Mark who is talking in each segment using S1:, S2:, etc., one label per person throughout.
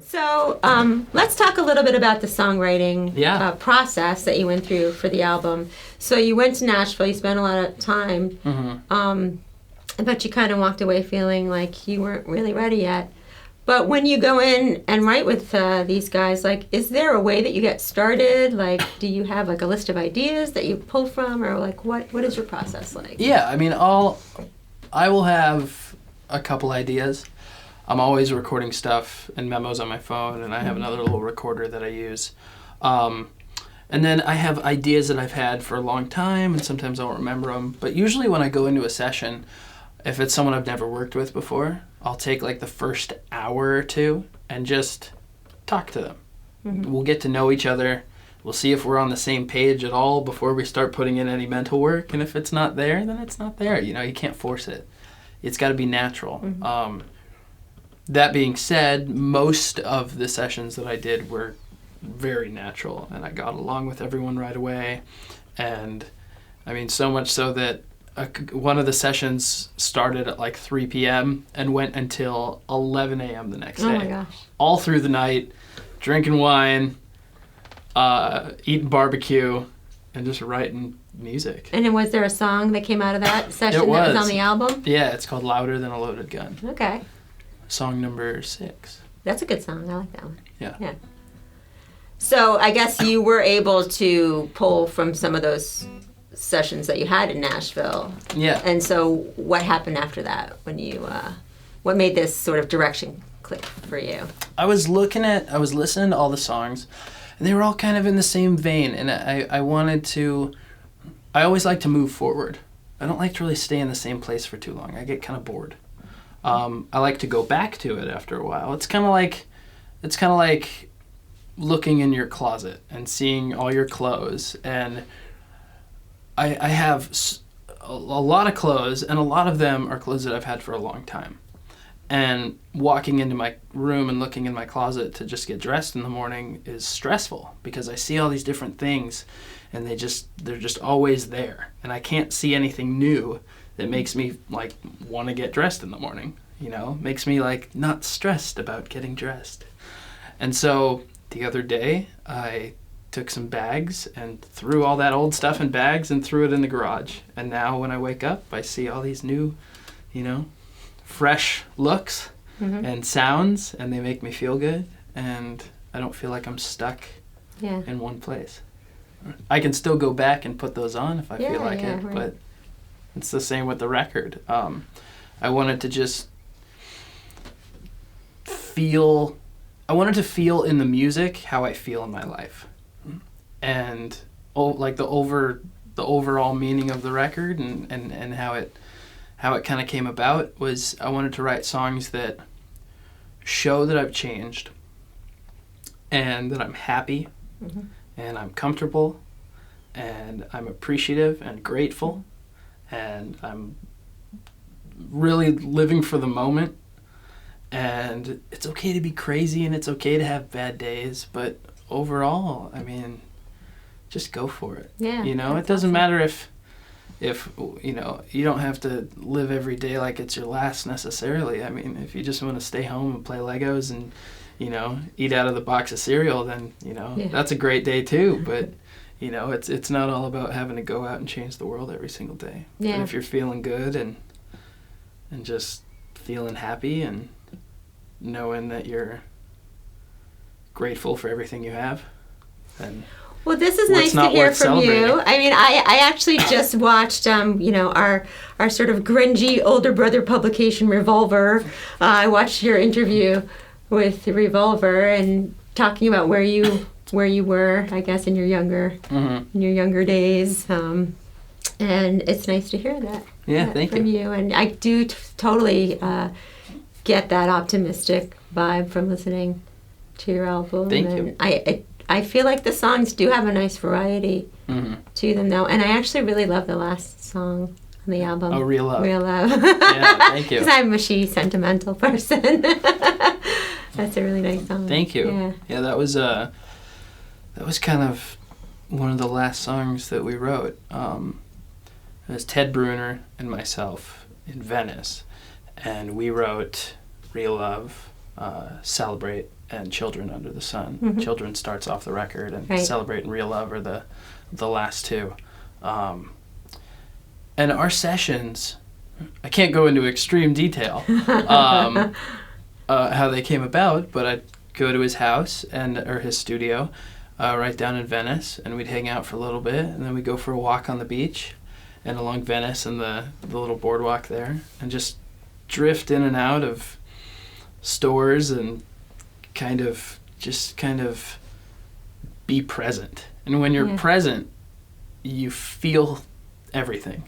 S1: So let's talk a little bit about the songwriting
S2: Yeah.
S1: process that you went through for the album. So you went to Nashville, you spent a lot of time, but you kind of walked away feeling like you weren't really ready yet. But when you go in and write with these guys, like, is there a way that you get started? Like, do you have like a list of ideas that you pull from, or like what is your process like?
S2: Yeah, I mean, I will have a couple ideas. I'm always recording stuff and memos on my phone, and I have another little recorder that I use. And then I have ideas that I've had for a long time, and sometimes I don't remember them. But usually when I go into a session, if it's someone I've never worked with before, I'll take like the first hour or two and just talk to them. We'll get to know each other. We'll see if we're on the same page at all before we start putting in any mental work. And if it's not there, then it's not there. You know, you can't force it. It's got to be natural. That being said, most of the sessions that I did were very natural, and I got along with everyone right away. And I mean, so much so that one of the sessions started at like 3 p.m. and went until 11 a.m. the next day.
S1: Oh my gosh.
S2: All through the night, drinking wine, eating barbecue, and just writing music.
S1: And then was there a song that came out of that session
S2: It was.
S1: that was on the album?
S2: Yeah, it's called Louder Than a Loaded Gun.
S1: Okay.
S2: Song number 6.
S1: That's a good song. I like that one.
S2: Yeah.
S1: So I guess you were able to pull from some of those sessions that you had in Nashville.
S2: Yeah.
S1: And so what happened after that when you, what made this sort of direction click for you?
S2: I was listening to all the songs, and they were all kind of in the same vein, and I always like to move forward. I don't like to really stay in the same place for too long. I get kind of bored. I like to go back to it after a while. It's kind of like looking in your closet and seeing all your clothes. And I have a lot of clothes, and a lot of them are clothes that I've had for a long time. And walking into my room and looking in my closet to just get dressed in the morning is stressful because I see all these different things, and they're just always there. And I can't see anything new that makes me like want to get dressed in the morning, you know, makes me like not stressed about getting dressed. And so the other day I took some bags and threw all that old stuff in bags and threw it in the garage. And now when I wake up, I see all these new, you know, fresh looks and sounds, and they make me feel good, and I don't feel like I'm stuck in one place. I can still go back and put those on if I feel like it,
S1: right.
S2: But it's the same with the record. I wanted to just feel in the music how I feel in my life, and like the overall meaning of the record and how it kind of came about was I wanted to write songs that show that I've changed and that I'm happy and I'm comfortable and I'm appreciative and grateful and I'm really living for the moment, and it's okay to be crazy and it's okay to have bad days, but overall, I mean, just go for it.
S1: Yeah.
S2: You know, it doesn't matter if you know, you don't have to live every day like it's your last necessarily. I mean, if you just want to stay home and play Legos and, you know, eat out of the box of cereal, then, you know, that's a great day too. But, you know, it's not all about having to go out and change the world every single day.
S1: Yeah.
S2: But if you're feeling good and just feeling happy and knowing that you're grateful for everything you have, then...
S1: Well, this is nice to hear from you. I mean, I actually just watched, you know, our sort of grungy older brother publication, Revolver. I watched your interview with Revolver and talking about where you were, I guess, in your younger days. And it's nice to hear that.
S2: Yeah, thank
S1: from you. And I do totally get that optimistic vibe from listening to your album.
S2: Thank you.
S1: I feel like the songs do have a nice variety to them, though. And I actually really love the last song on the album.
S2: Oh, Real Love.
S1: Real Love.
S2: Yeah, thank you.
S1: Because I'm a mushy, sentimental person. That's a really nice song.
S2: Thank you. Yeah, that was kind of one of the last songs that we wrote. It was Ted Bruner and myself in Venice. And we wrote Real Love, Celebrate, and Children Under the Sun.
S1: Mm-hmm.
S2: Children starts off the record, and
S1: Right.
S2: Celebrate and Real Love are the last two. And our sessions, I can't go into extreme detail how they came about, but I'd go to his house or his studio right down in Venice, and we'd hang out for a little bit, and then we'd go for a walk on the beach and along Venice and the little boardwalk there, and just drift in and out of stores and kind of be present. And when you're present, you feel everything.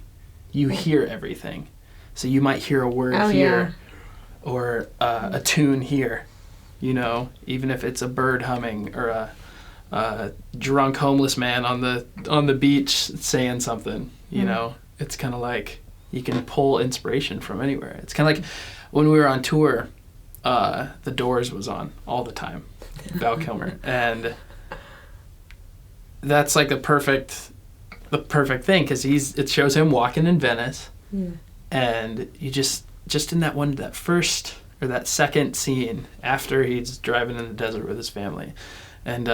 S2: You hear everything. So you might hear a word here or a tune here, you know, even if it's a bird humming or a drunk homeless man on the beach saying something, you know. It's kind of like you can pull inspiration from anywhere. It's kind of like when we were on tour, The Doors was on all the time, Val Kilmer, and that's like the perfect thing, because it shows him walking in Venice, and you just in that first or that second scene after he's driving in the desert with his family, and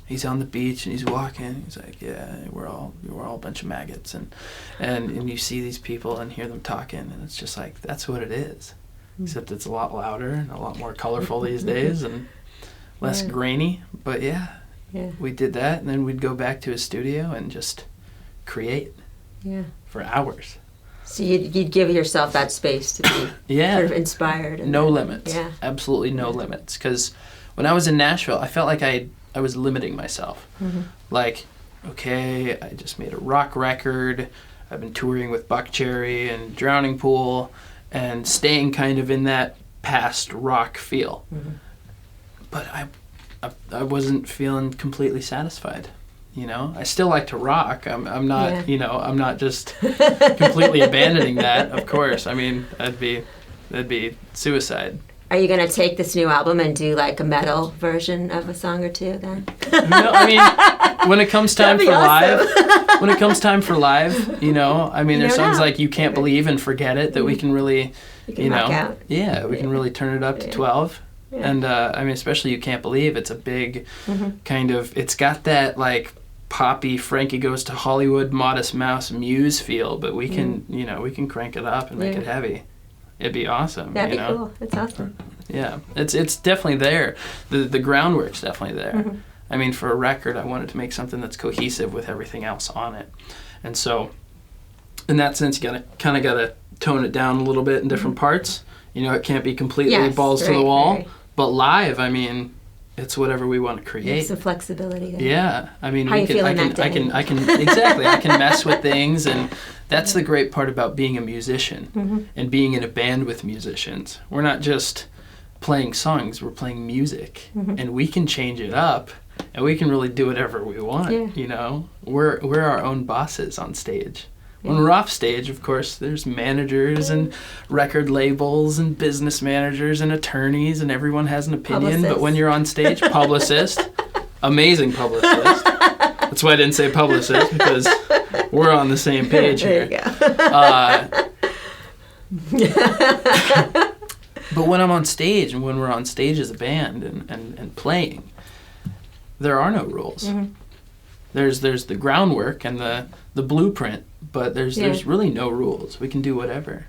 S2: he's on the beach and he's walking. He's like, yeah, we're all a bunch of maggots, and you see these people and hear them talking, and it's just like that's what it is, except it's a lot louder and a lot more colorful these days and less grainy. But we did that, and then we'd go back to his studio and just create for hours.
S1: So you'd give yourself that space to be sort of inspired. And
S2: no limits. Yeah. Absolutely no limits. Because when I was in Nashville, I felt like I was limiting myself. Mm-hmm. Like, okay, I just made a rock record. I've been touring with Buckcherry and Drowning Pool and staying kind of in that past rock feel. Mm-hmm. But I wasn't feeling completely satisfied. You know, I still like to rock. I'm not, you know, I'm not just completely abandoning that. Of course, I mean, that'd be suicide.
S1: Are you going to take this new album and do like a metal version of a song or two then?
S2: No, I mean, when it comes time for live, you know, I mean, there's songs like You Can't Believe and Forget It that we can really, you know, out. We can really turn it up to 12. Yeah. And I mean, especially You Can't Believe, it's a big kind of, it's got that like poppy Frankie Goes to Hollywood, Modest Mouse, Muse feel, but we can, you know, we can crank it up and make it heavy. It'd be awesome.
S1: That'd be cool. That's awesome.
S2: Yeah, it's definitely there. The groundwork's definitely there. Mm-hmm. I mean, for a record, I wanted to make something that's cohesive with everything else on it. And so, in that sense, you gotta tone it down a little bit in different parts. You know, it can't be completely balls to the wall. Right. But live, I mean, it's whatever we want to create.
S1: There's some flexibility there.
S2: Yeah, I mean,
S1: I can
S2: exactly. I can mess with things, and that's the great part about being a musician and being in a band with musicians. We're not just playing songs; we're playing music, and we can change it up, and we can really do whatever we want. Yeah. You know, we're our own bosses on stage. When we're off stage, of course, there's managers and record labels and business managers and attorneys, and everyone has an opinion.
S1: Publicist.
S2: But when you're on stage, publicist, amazing publicist. That's why I didn't say publicist, because we're on the same page here.
S1: There you
S2: go. But when I'm on stage, and when we're on stage as a band and playing, there are no rules. Mm-hmm. There's the groundwork and the blueprint, but there's really no rules. We can do whatever.